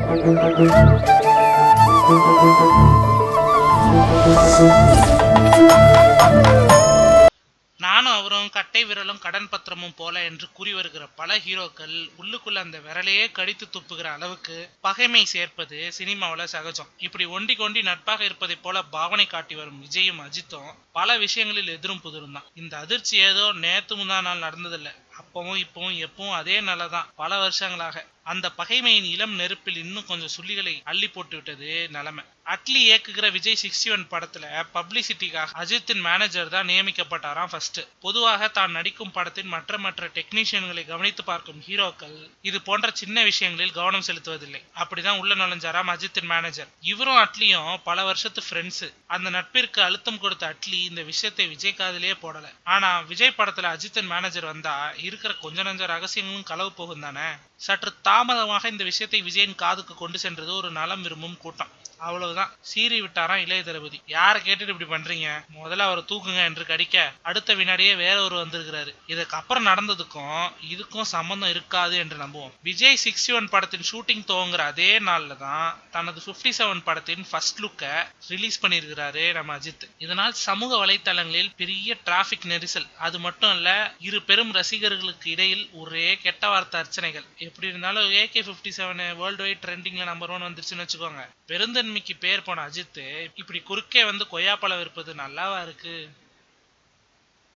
நானும் அவரும் கட்டை விரலும் கடன் பத்திரமும் போல என்று கூறி வருகிற பல ஹீரோக்கள் உள்ளுக்குள்ள அந்த விரலையே கடித்து துப்புகிற அளவுக்கு பகைமை சேர்ப்பது சினிமாவில் சகஜம். இப்படி ஒண்டி கொண்டி நட்பாக இருப்பதை போல பாவனை காட்டி வரும் விஜயும் அஜித்தும் பல விஷயங்களில் எதிரும் புதிரும் தான். இந்த அதிர்ச்சி ஏதோ நேத்து முந்தா நாள் நடந்ததில்லை. அப்பவும் இப்பவும் எப்பவும் அதே நிலைதான் பல வருஷங்களாக. அந்த பகைமையின் இளம் நெருப்பில் இன்னும் கொஞ்சம் சுள்ளிகளை அள்ளி போட்டு விட்டது நிலைமை. அட்லி இயக்குகிற விஜய் 61 படத்துல பப்ளிசிட்டிக்காக அஜித்தின் மேனேஜர் தான் நியமிக்கப்பட்டாராம் ஃபர்ஸ்ட். பொதுவாக தான் நடிக்கும் படத்தின் மற்ற டெக்னீஷியன்களை கவனித்து பார்க்கும் ஹீரோக்கள் இது போன்ற சின்ன விஷயங்களில் கவனம் செலுத்துவதில்லை. அப்படிதான் உள்ள நுழைஞ்சாராம் அஜித்தின் மேனேஜர். இவரும் அட்லியும் பல வருஷத்து ஃப்ரெண்ட்ஸ். அந்த நட்பிற்கு அழுத்தம் கொடுத்த அட்லி இந்த விஷயத்தை விஜய் காதிலேயே போடல. ஆனா விஜய் படத்துல அஜித்தின் மேனேஜர் வந்தா இருக்கிற கொஞ்ச நஞ்ச ரகசியங்களும் களவு போகும் தானே. சற்று தாமதமாக இந்த விஷயத்தை விஜயின் காதுக்கு கொண்டு சென்றது ஒரு நலம் விரும்பும் கூட்டம். அவ்வளவுதான், சீறி விட்டாராம் இளைய தளபதி. யாரை கேட்டுட்டு இப்படி பண்றீங்க, முதல்ல அவரை தூக்குங்க என்று கடிக்க அடுத்த வினாடியே வேற ஒரு வந்திருக்கிறாரு. இதுக்கு அப்புறம் நடந்ததுக்கும் இதுக்கும் சம்பந்தம் இருக்காது என்று நம்புவோம். விஜய் 61 படத்தின் ஷூட்டிங் துவங்குற அதே நாள்ல தான் தனது 57 படத்தின் ஃபர்ஸ்ட் லுக்கை ரிலீஸ் பண்ணியிருக்கிறாரு நம்ம அஜித். இதனால் சமூக வலைத்தளங்களில் பெரிய டிராபிக் நெரிசல். அது மட்டும் இல்ல, இரு பெரும் ரசிகர்களுக்கு இடையில் ஒரே கெட்ட வார்த்தை அர்ச்சனைகள். எப்படி இருந்தாலும் AK-57 வேர்ல்டு வைட் ட்ரெண்டிங்ல நம்பர் 1 வந்துருச்சுன்னு வச்சுக்கோங்க. பெருந்தன்மைக்கு பேர் போன அஜித் இப்படி குறுக்கே வந்து கொய்யாப்பழம் விற்பது நல்லாவா இருக்கு?